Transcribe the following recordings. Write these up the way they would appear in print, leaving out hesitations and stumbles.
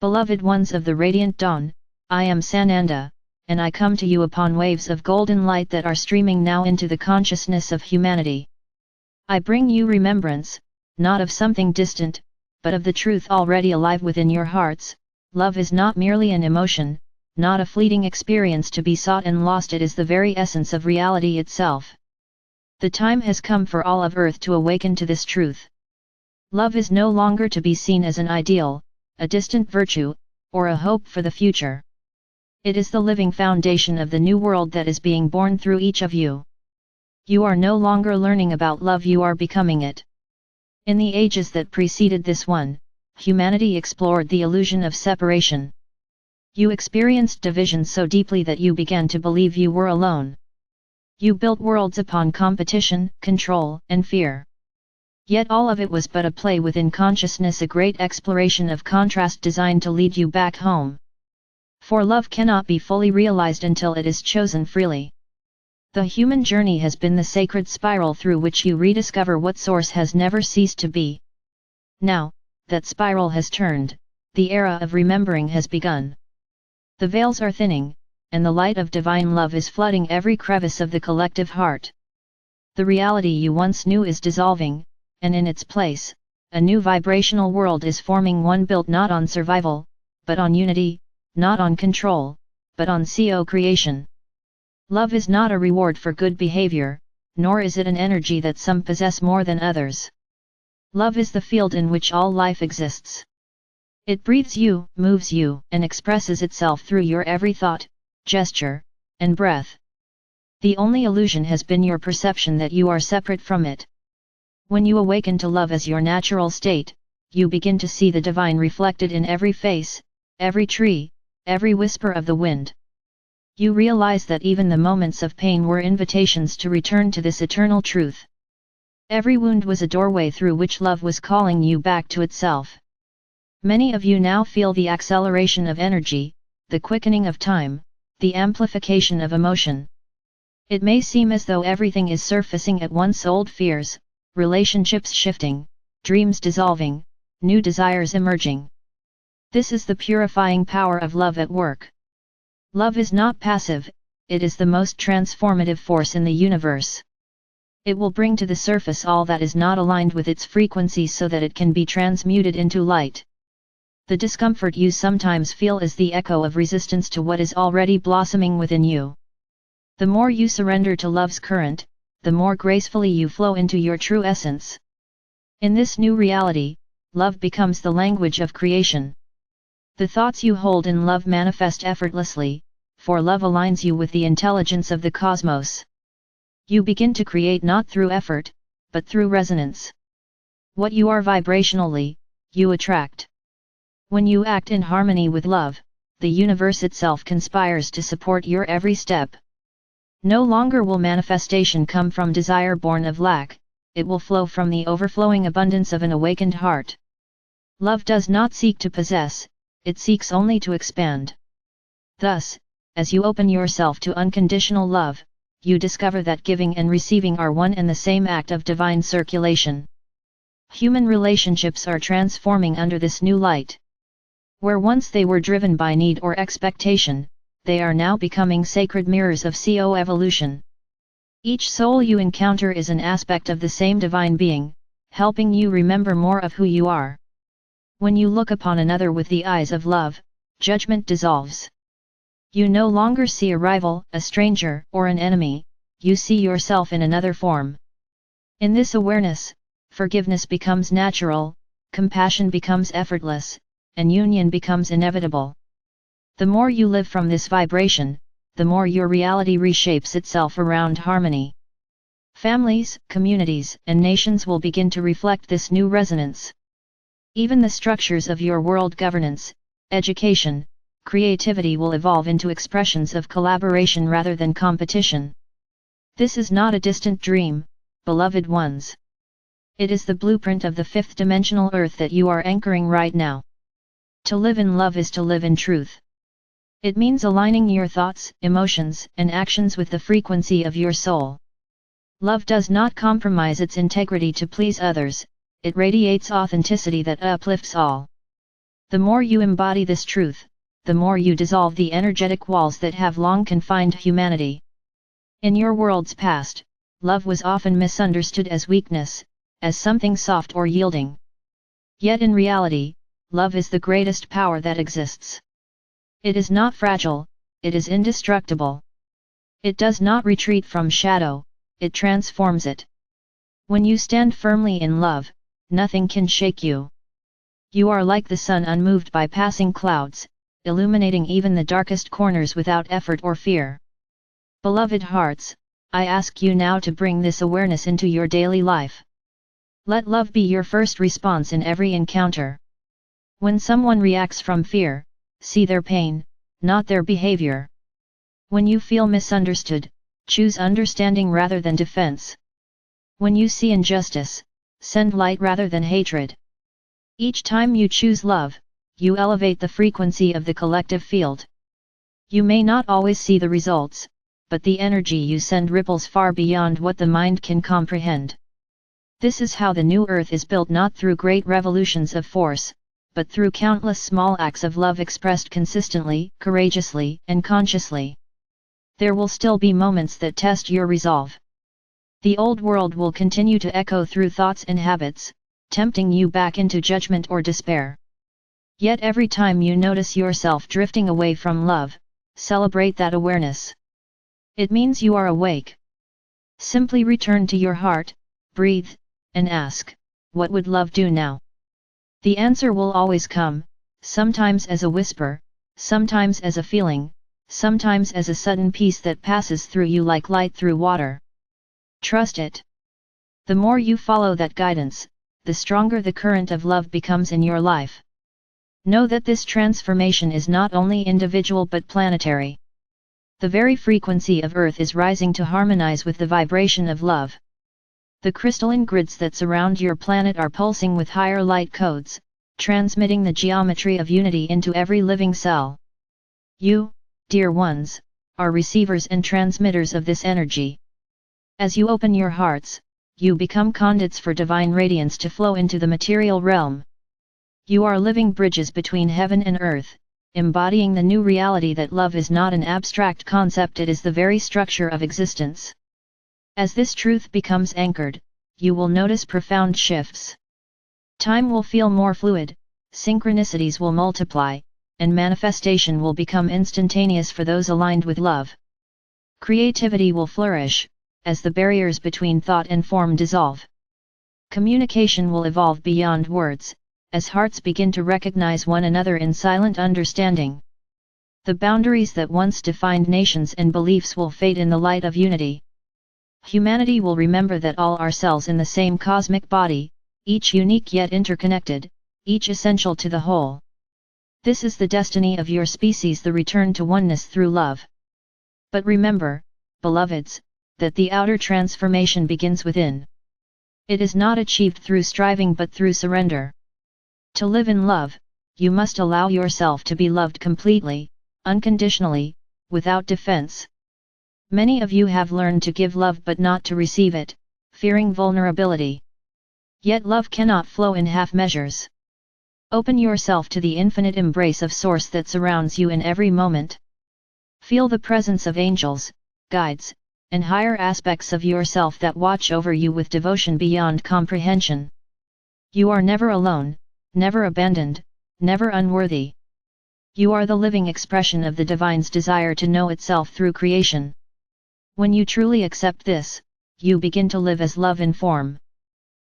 Beloved ones of the radiant dawn, I am Sananda, and I come to you upon waves of golden light that are streaming now into the consciousness of humanity. I bring you remembrance, not of something distant, but of the truth already alive within your hearts. Love is not merely an emotion, not a fleeting experience to be sought and lost, it is the very essence of reality itself. The time has come for all of Earth to awaken to this truth. Love is no longer to be seen as an ideal, a distant virtue, or a hope for the future. It is the living foundation of the new world that is being born through each of you. You are no longer learning about love, you are becoming it. In the ages that preceded this one, humanity explored the illusion of separation. You experienced division so deeply that you began to believe you were alone. You built worlds upon competition, control, and fear. Yet all of it was but a play within consciousness, a great exploration of contrast designed to lead you back home. For love cannot be fully realized until it is chosen freely. The human journey has been the sacred spiral through which you rediscover what source has never ceased to be. Now, that spiral has turned, the era of remembering has begun. The veils are thinning, and the light of divine love is flooding every crevice of the collective heart. The reality you once knew is dissolving, and in its place, a new vibrational world is forming, one built not on survival, but on unity, not on control, but on co-creation. Love is not a reward for good behavior, nor is it an energy that some possess more than others. Love is the field in which all life exists. It breathes you, moves you, and expresses itself through your every thought, gesture, and breath. The only illusion has been your perception that you are separate from it. When you awaken to love as your natural state, you begin to see the divine reflected in every face, every tree, every whisper of the wind. You realize that even the moments of pain were invitations to return to this eternal truth. Every wound was a doorway through which love was calling you back to itself. Many of you now feel the acceleration of energy, the quickening of time, the amplification of emotion. It may seem as though everything is surfacing at once: old fears, relationships shifting, dreams dissolving, new desires emerging. This is the purifying power of love at work. Love is not passive, it is the most transformative force in the universe. It will bring to the surface all that is not aligned with its frequency so that it can be transmuted into light. The discomfort you sometimes feel is the echo of resistance to what is already blossoming within you. The more you surrender to love's current, the more gracefully you flow into your true essence. In this new reality, love becomes the language of creation. The thoughts you hold in love manifest effortlessly, for love aligns you with the intelligence of the cosmos. You begin to create not through effort, but through resonance. What you are vibrationally, you attract. When you act in harmony with love, the universe itself conspires to support your every step. No longer will manifestation come from desire born of lack, it will flow from the overflowing abundance of an awakened heart. Love does not seek to possess, it seeks only to expand. Thus, as you open yourself to unconditional love, you discover that giving and receiving are one and the same act of divine circulation. Human relationships are transforming under this new light. Where once they were driven by need or expectation, they are now becoming sacred mirrors of co-evolution. Each soul you encounter is an aspect of the same divine being, helping you remember more of who you are. When you look upon another with the eyes of love, judgment dissolves. You no longer see a rival, a stranger, or an enemy, you see yourself in another form. In this awareness, forgiveness becomes natural, compassion becomes effortless, and union becomes inevitable. The more you live from this vibration, the more your reality reshapes itself around harmony. Families, communities, and nations will begin to reflect this new resonance. Even the structures of your world governance, education, creativity will evolve into expressions of collaboration rather than competition. This is not a distant dream, beloved ones. It is the blueprint of the fifth dimensional earth that you are anchoring right now. To live in love is to live in truth. It means aligning your thoughts, emotions, and actions with the frequency of your soul. Love does not compromise its integrity to please others, it radiates authenticity that uplifts all. The more you embody this truth, the more you dissolve the energetic walls that have long confined humanity. In your world's past, love was often misunderstood as weakness, as something soft or yielding. Yet in reality, love is the greatest power that exists. It is not fragile, it is indestructible. It does not retreat from shadow, it transforms it. When you stand firmly in love, nothing can shake you. You are like the sun unmoved by passing clouds, illuminating even the darkest corners without effort or fear. Beloved hearts, I ask you now to bring this awareness into your daily life. Let love be your first response in every encounter. When someone reacts from fear, see their pain, not their behavior. When you feel misunderstood, choose understanding rather than defense. When you see injustice, send light rather than hatred. Each time you choose love, you elevate the frequency of the collective field. You may not always see the results, but the energy you send ripples far beyond what the mind can comprehend. This is how the new earth is built, not through great revolutions of force, but through countless small acts of love expressed consistently, courageously, and consciously. There will still be moments that test your resolve. The old world will continue to echo through thoughts and habits, tempting you back into judgment or despair. Yet every time you notice yourself drifting away from love, celebrate that awareness. It means you are awake. Simply return to your heart, breathe, and ask, what would love do now? The answer will always come, sometimes as a whisper, sometimes as a feeling, sometimes as a sudden peace that passes through you like light through water. Trust it. The more you follow that guidance, the stronger the current of love becomes in your life. Know that this transformation is not only individual but planetary. The very frequency of Earth is rising to harmonize with the vibration of love. The crystalline grids that surround your planet are pulsing with higher light codes, transmitting the geometry of unity into every living cell. You, dear ones, are receivers and transmitters of this energy. As you open your hearts, you become conduits for divine radiance to flow into the material realm. You are living bridges between heaven and earth, embodying the new reality that love is not an abstract concept, it is the very structure of existence. As this truth becomes anchored, you will notice profound shifts. Time will feel more fluid, synchronicities will multiply, and manifestation will become instantaneous for those aligned with love. Creativity will flourish, as the barriers between thought and form dissolve. Communication will evolve beyond words, as hearts begin to recognize one another in silent understanding. The boundaries that once defined nations and beliefs will fade in the light of unity. Humanity will remember that all are cells in the same cosmic body, each unique yet interconnected, each essential to the whole. This is the destiny of your species, the return to oneness through love. But remember, beloveds, that the outer transformation begins within. It is not achieved through striving but through surrender. To live in love, you must allow yourself to be loved completely, unconditionally, without defense. Many of you have learned to give love but not to receive it, fearing vulnerability. Yet love cannot flow in half measures. Open yourself to the infinite embrace of Source that surrounds you in every moment. Feel the presence of angels, guides, and higher aspects of yourself that watch over you with devotion beyond comprehension. You are never alone, never abandoned, never unworthy. You are the living expression of the Divine's desire to know itself through creation. When you truly accept this, you begin to live as love in form.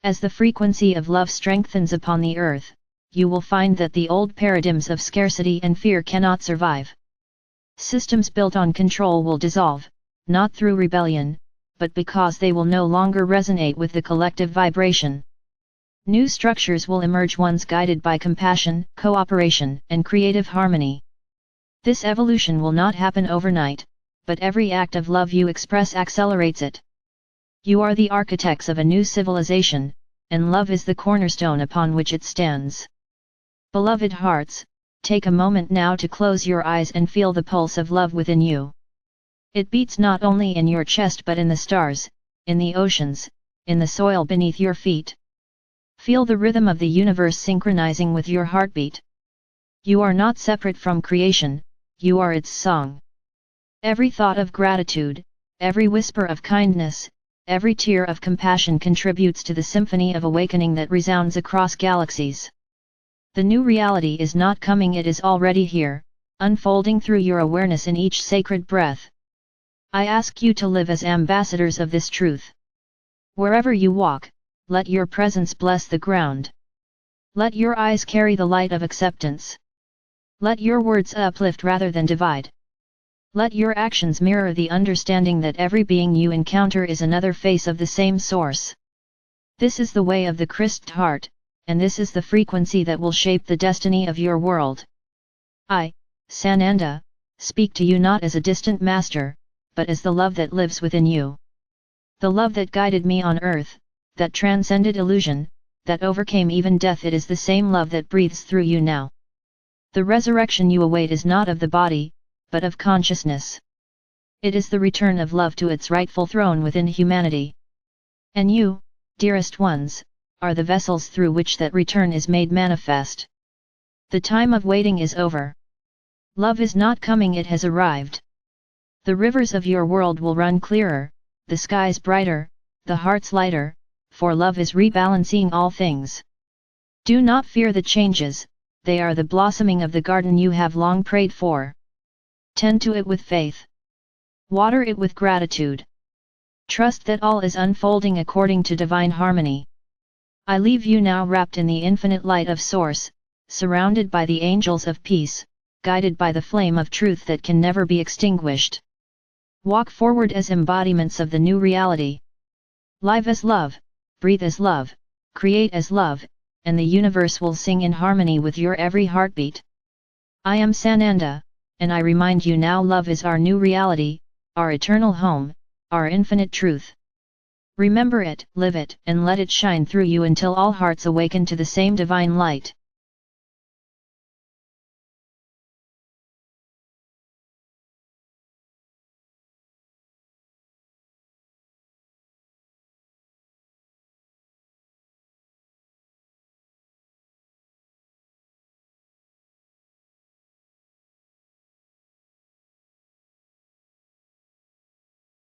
As the frequency of love strengthens upon the earth, you will find that the old paradigms of scarcity and fear cannot survive. Systems built on control will dissolve, not through rebellion, but because they will no longer resonate with the collective vibration. New structures will emerge, ones guided by compassion, cooperation, and creative harmony. This evolution will not happen overnight, but every act of love you express accelerates it. You are the architects of a new civilization, and love is the cornerstone upon which it stands. Beloved hearts, take a moment now to close your eyes and feel the pulse of love within you. It beats not only in your chest but in the stars, in the oceans, in the soil beneath your feet. Feel the rhythm of the universe synchronizing with your heartbeat. You are not separate from creation, you are its song. Every thought of gratitude, every whisper of kindness, every tear of compassion contributes to the symphony of awakening that resounds across galaxies. The new reality is not coming, it is already here, unfolding through your awareness in each sacred breath. I ask you to live as ambassadors of this truth. Wherever you walk, let your presence bless the ground. Let your eyes carry the light of acceptance. Let your words uplift rather than divide. Let your actions mirror the understanding that every being you encounter is another face of the same source. This is the way of the Christ heart, and this is the frequency that will shape the destiny of your world. I, Sananda, speak to you not as a distant master, but as the love that lives within you. The love that guided me on earth, that transcended illusion, that overcame even death, it is the same love that breathes through you now. The resurrection you await is not of the body, but of consciousness. It is the return of love to its rightful throne within humanity. And you, dearest ones, are the vessels through which that return is made manifest. The time of waiting is over. Love is not coming, it has arrived. The rivers of your world will run clearer, the skies brighter, the hearts lighter, for love is rebalancing all things. Do not fear the changes, they are the blossoming of the garden you have long prayed for. Tend to it with faith. Water it with gratitude. Trust that all is unfolding according to divine harmony. I leave you now wrapped in the infinite light of Source, surrounded by the angels of peace, guided by the flame of truth that can never be extinguished. Walk forward as embodiments of the new reality. Live as love, breathe as love, create as love, and the universe will sing in harmony with your every heartbeat. I am Sananda, and I remind you now, love is our new reality, our eternal home, our infinite truth. Remember it, live it, and let it shine through you until all hearts awaken to the same divine light.